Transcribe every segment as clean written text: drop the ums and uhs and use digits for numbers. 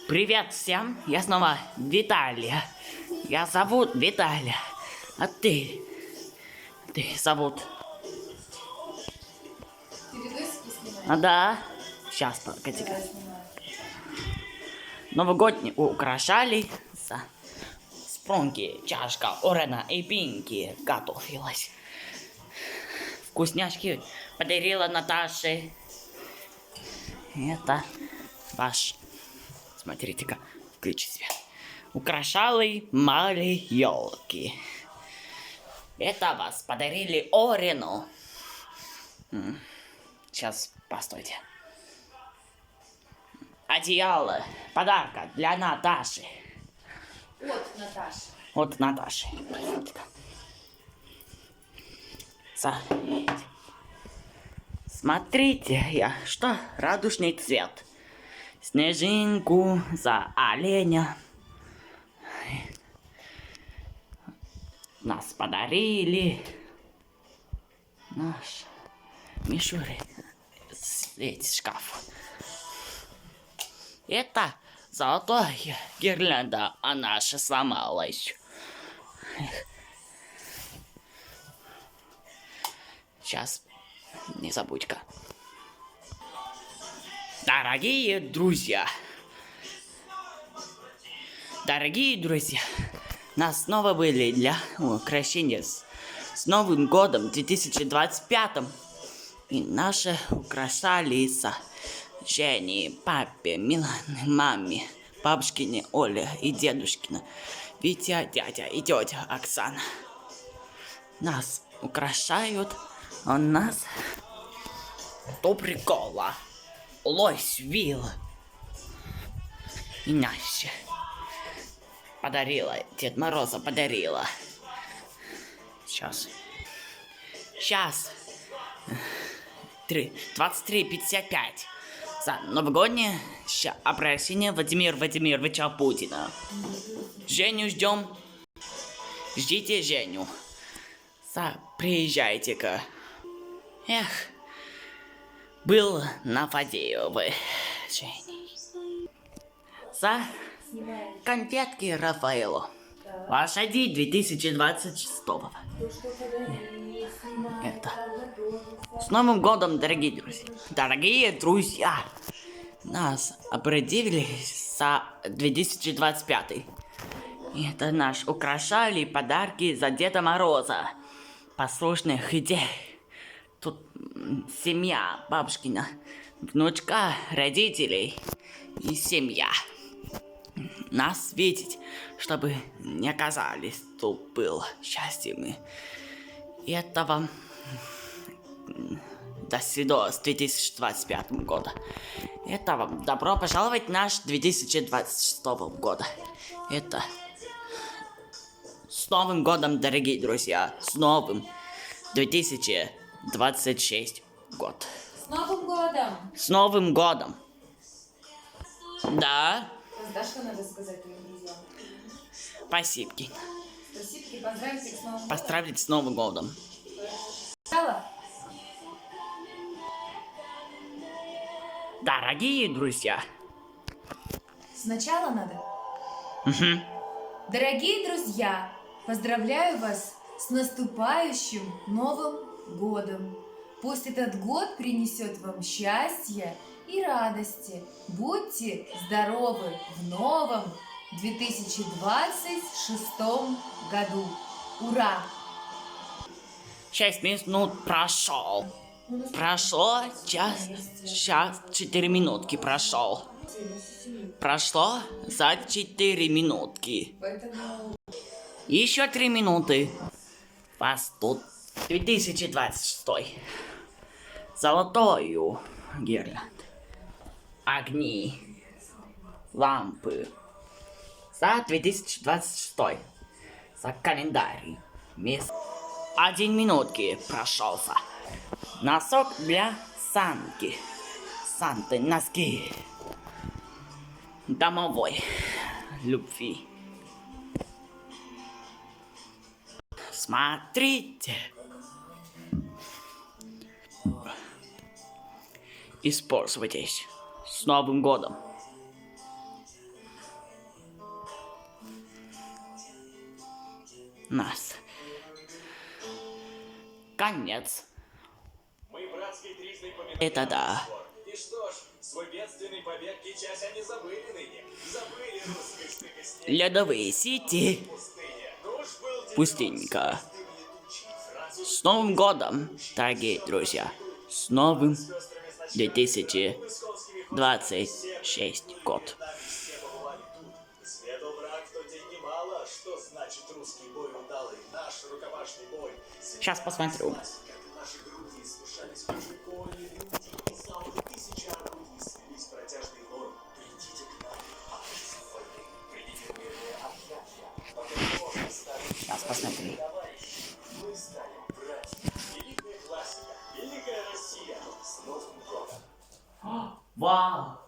Привет всем, я снова Виталия. Я зовут Виталия. А ты? Ты зовут? Ты видосики снимаешь? А да. Сейчас, погоди. Новогодние украшали спронки, чашка, Орена и Пинки готовилась. Вкусняшки подарила Наташе. Это ваш. Смотрите-ка, включи свет. Украшали мали елки. Это вас подарили Орену. Сейчас, постойте. Одеяло, подарка для Наташи. От Наташи. От Наташи. Смотрите, что радужный цвет. Снежинку за оленя. Нас подарили. Наш Мишури светит шкаф. Это золотая гирлянда, а наша сломалась. Сейчас, не забудь-ка. Дорогие друзья, нас снова были для украшения с Новым годом 2025. И наши украшали Жене, папе, Милане, маме, бабушкине Оле и дедушкина, Витя, дядя и тетя Оксана. Нас украшают, а нас до прикола. Лось Вилл и Настя подарила, Дед Мороза подарила. Сейчас. 23:55. За новогоднее обращение Владимира Владимировича Путина. Женю ждем. Ждите Женю. Приезжайте-ка. Эх, был на Фадеевой Женей. Конфетки Рафаэлу. Лошади 2026. Это. С Новым годом, дорогие друзья! Дорогие друзья! Нас определили за 2025. Это наш украшали подарки за Деда Мороза. Послушных идей. Тут семья бабушкина, внучка, родителей и семья. Нас видеть, чтобы не оказались, тут было счастье мы. И это вам до свидания с 2025 года. Это вам добро пожаловать в наш 2026 года. Это с Новым годом, дорогие друзья, с новым 2026 год. С Новым годом! С Новым годом! Да? Да, что надо сказать твоим друзьям? Спасибо. Спасибо, поздравить их с Новым годом. Поздравить с Новым годом. Сначала? Дорогие друзья. Сначала надо? Угу. Дорогие друзья, поздравляю вас с наступающим Новым годом. Пусть этот год принесет вам счастье и радости. Будьте здоровы в новом 2026 году. Ура! 6 минут прошел. Прошло сейчас 4 минутки прошел. Прошло за 4 минутки. Еще 3 минуты. Вас тут 2026. Золотою гирлянд. Огни. Лампы. За 2026. За календарь. 1 минутки прошелся. Носок для Санки. Санты носки. Домовой любви. Смотрите. Используйтесь. С Новым годом. нас. Конец. Мы братской трижды поминаем Это да. спор. И что ж, свой бедственный побег сейчас они забыли ныне. Забыли русской стыкости. Ледовые сети. Пустыня. Ну уж был день Пустынника. русский, летучий, француз, С Новым годом, дорогие друзья. С новым с пестрыми значками, 2026 год. все побывали тут. Сведал враг в тот день немало, что значит русский бой удалый, наш рукопашный бой. Сейчас посмотрю. Как наши груди смешались между кони, люди, и за уже тысячи орудий слились протяжный вой. Придите к нам, отцы войны, придите в мирное общаться, пока можно ставить Сейчас посмотрю. товарищи. Мы станем братья. Великая классика, великая Россия. С Новым годом! Вау.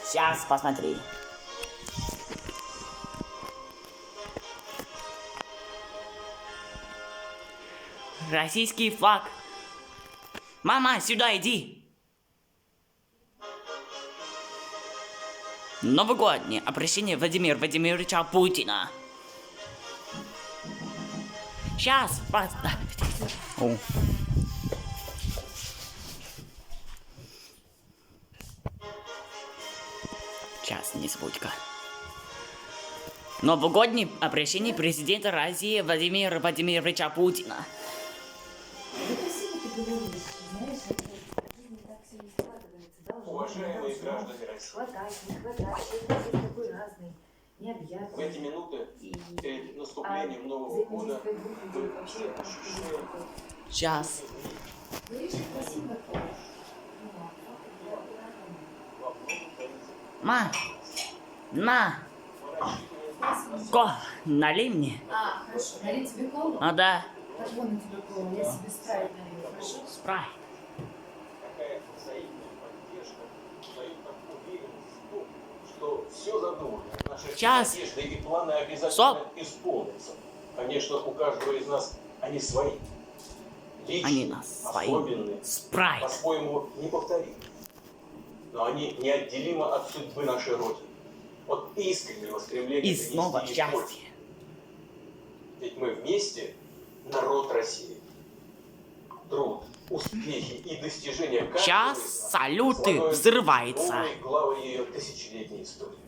Сейчас посмотри. Российский флаг. Мама, сюда иди. Новогоднее обращение Владимира Владимировича Путина. Сейчас, О. Сейчас, не забудь-ка. Новогоднее обращение президента России Владимира Владимировича Путина. Ну, красиво ты говоришь, знаешь, это в жизни так все не складывается, должно, Уважаемые не должно. граждане России, Хватать, не хватать, человек есть такой разный, в необъятный. эти минуты И перед наступлением Нового года взаимодействие двух людей мы вообще все как ощущаем Сейчас. говоришь, красиво тоже. Ма, на, налей мне. А, хорошо, налить тебе колу? А да, Так вон на тебе колу, я себе спрайт налью, хорошо? спрайт. такая взаимная поддержка, дает нам уверенность в том, что все задуманное, наши Сейчас. надежды и планы обязательно Стоп. исполнятся. Конечно, у каждого из нас они свои. Личные, Они нас свои. особенные, Спрайт. по-своему неповторимы. Но они неотделимы от судьбы нашей Родины. От искреннего стремления И снова принести ей пользу. счастье. Ведь мы вместе народ России. Труд, успехи и достижения каждого Сейчас из нас салюты складывают взрывается. новые главы ее тысячелетней истории.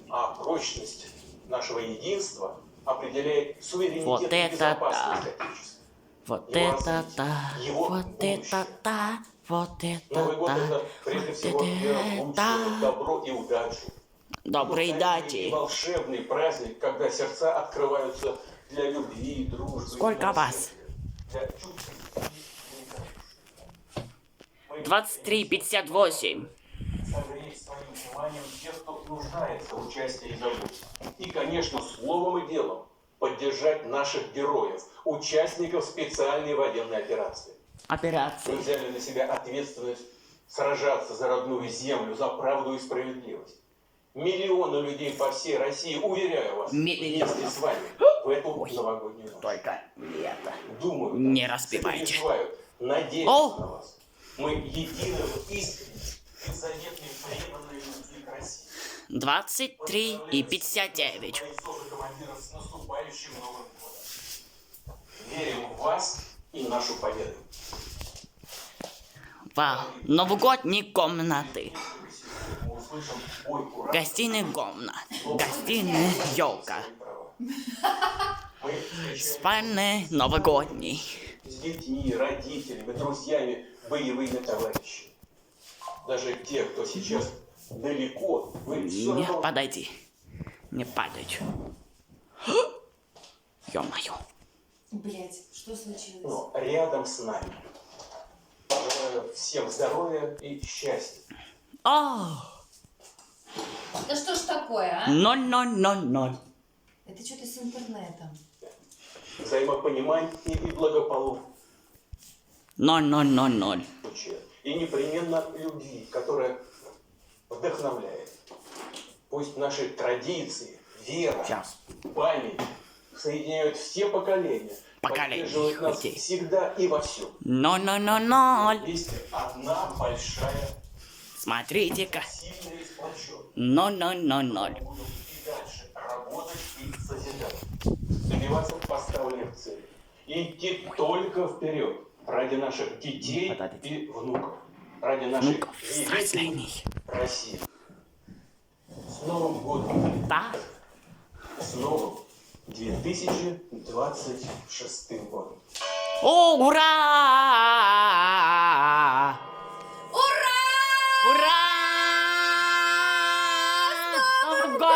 А прочность нашего единства определяет суверенитет Вот и это безопасность да. Отечества. Вот Его это развитие, да. его Вот будущее. это да. Вот это Новый год да. это прежде всего вера в лучшее, да. добро и удачу. Доброй Уникальный и дати. волшебный праздник, когда сердца открываются для любви, дружбы. Сколько милосердия, вас? Для чувств и 23:58. согреть своим вниманием тех, кто нуждается в участии и заботе. И, конечно, словом и делом поддержать наших героев, участников специальной военной операции. Мы Операция. взяли на себя ответственность сражаться за родную землю, за правду и справедливость. Миллионы людей по всей России, уверяю вас, Миллионы. вместе с вами в эту Ой. новогоднюю ночь. Только не это. Думаю, Не разбивайте. сопереживают, надеются О! на вас. Мы едины в искренней, беззаветной, преданной любви к России. 23:59. Бойцов и командиров с наступающим Новым годом. Верим в вас и нашу победу. Вау. Новогодние комнаты. Мы услышим бой куранов. Гостиная комната. Гостиная елка. Мы встречаемся Спальня новогодний. с детьми, родителями, друзьями, боевыми товарищами. Даже те, кто сейчас далеко, вы все Не равно подойди. Не падать. Ё-моё. Блять, что случилось? но рядом с нами. Желаю всем здоровья и счастья. О, Да что ж такое, а? 0000. Это что-то с интернетом. Взаимопонимания и благополучия. 0000. И непременно любви, которая вдохновляет. Пусть наши традиции, вера, Сейчас. память соединяют все поколения. Поколения Поддерживают нас людей. всегда и во всем. 0000. Есть одна большая, Смотрите-ка. сильная и сплоченная. 0000. Будем и дальше работать и созидать. добиваться поставленных целей. Идти только вперед. Ради наших детей и внуков. Ради нашей великой России. С Новым годом! Да? С новым 2026 годом! О, ура! Ура! Ура! С Новым годом!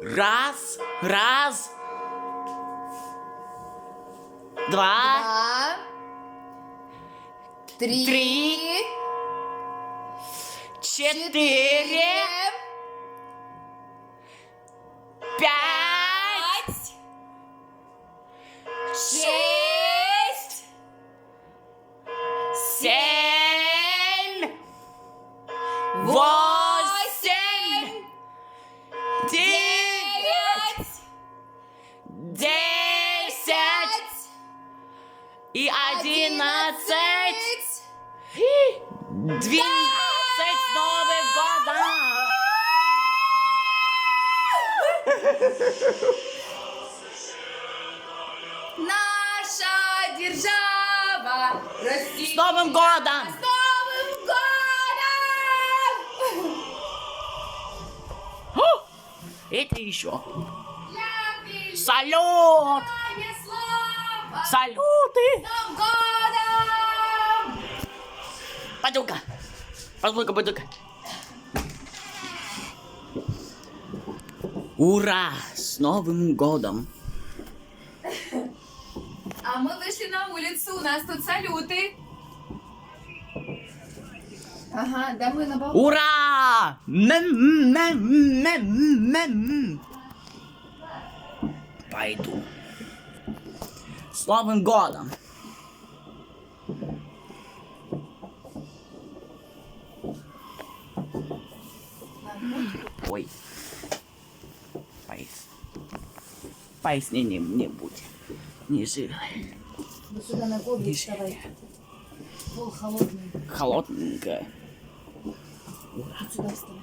Раз, раз, два, 2, 3, три, четыре, 5, 6, 7, 8, 9, 10 и 11, 12 с Новым годом! Наша держава Россия. С Новым годом! С Новым годом! Это еще. Я великая Салют! слава! Салюты! С Новым годом! Пойду-ка. Пойду-ка. Ура! С Новым годом! А мы вышли на улицу, у нас тут салюты. Ага, да мы на балконе. Ура! Пойду. С Новым годом! Ой. Пояснений не будет. Не жирно. Вот сюда ногой Не вставай. жирно. Пол холодный. Холодненькое. Вот сюда вставай.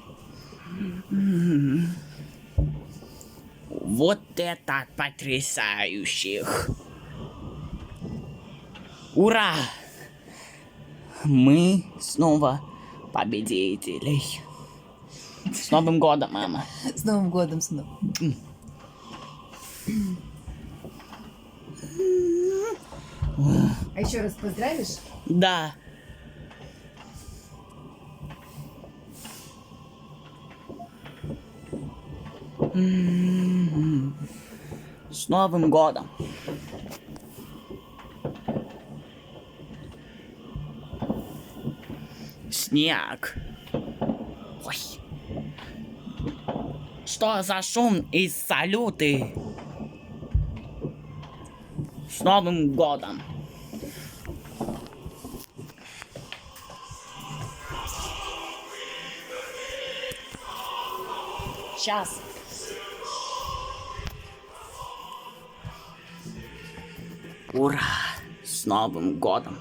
Вот это потрясающих! Ура! Мы снова победители. С Новым годом, мама! С Новым годом, сынок. А еще раз поздравишь? Да. С Новым годом! Снег. Ой. Что за шум и салюты? С Новым годом! Сейчас. Ура! С Новым годом!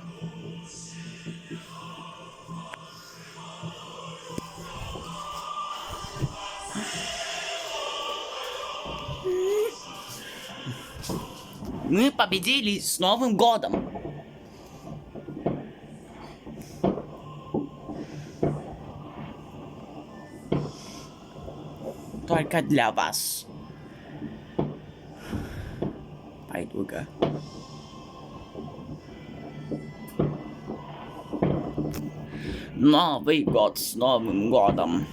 Мы победили с Новым годом! Только для вас. Пойду-ка. Новый год с Новым годом.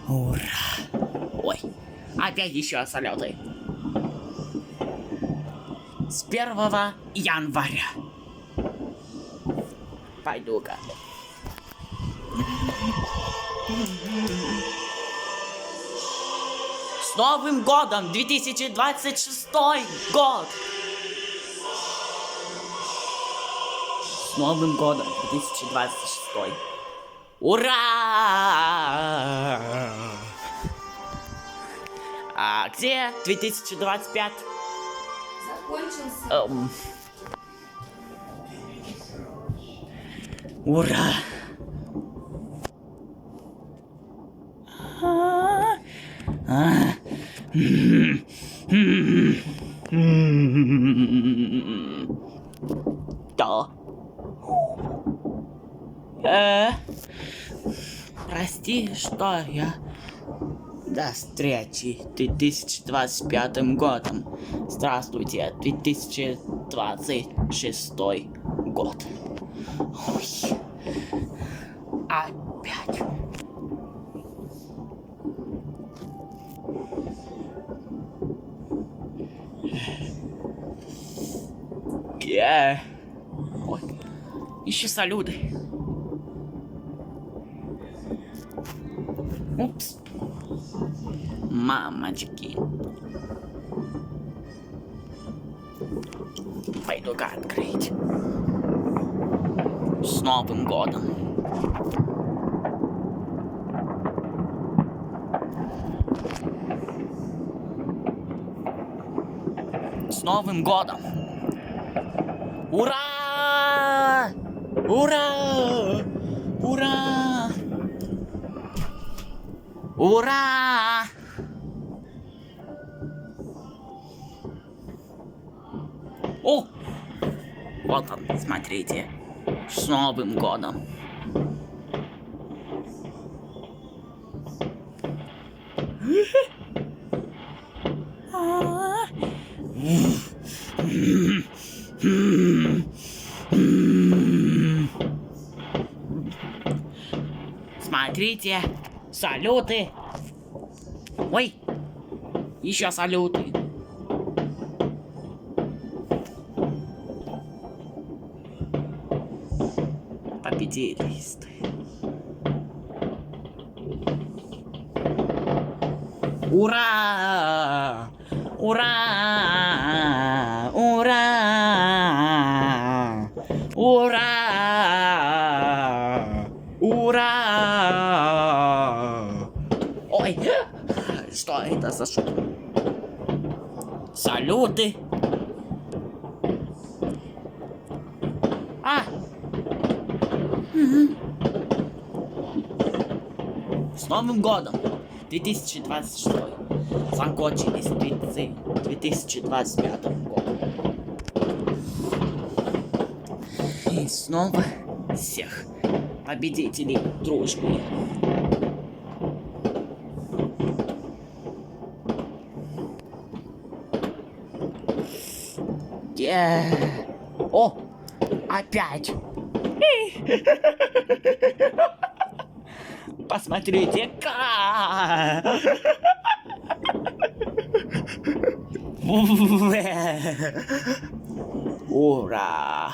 Ура! Ой, опять еще салюты. С 1 января. Пойду-ка. С Новым годом! 2026 год! С Новым годом! 2026! Ура! А где 2025? Закончился. Ура! Да. Прости, что я до встречи 2025 годом. Здравствуйте, 2026 год. Ой. Опять. Ой. Еще салюты. Упс. Мамочки. Пойду-ка открыть. С Новым годом. С Новым годом. Ура! Ура! Ура! Ура! О! Вот он, смотрите. С Новым годом. Смотрите, салюты. Ой, еще салюты. Победителисты. Ура! Ура! Ура! Ура! Ура! Ой, что это за шум? Салюты! С Новым годом! 2026. Закончились 2025 годом. И снова всех победителей дружбы. О, опять. Посмотрите-ка! Ура!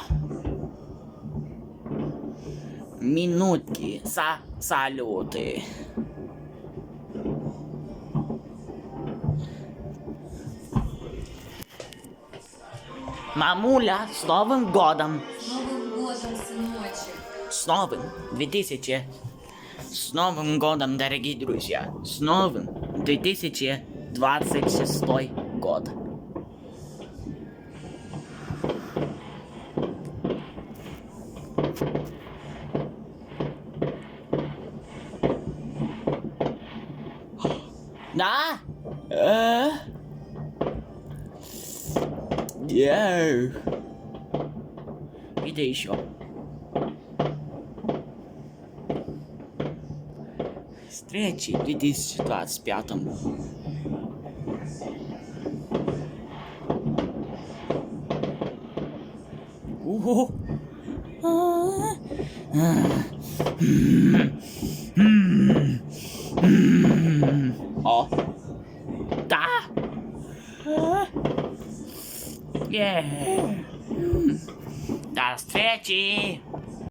Минутки, салюты. Мамуля, с Новым годом! С Новым годом, сыночек. С новым 2000. С Новым годом, дорогие друзья. С новым 2026 год. Да? Где еще? Встречи в 2025. О, да. До встречи.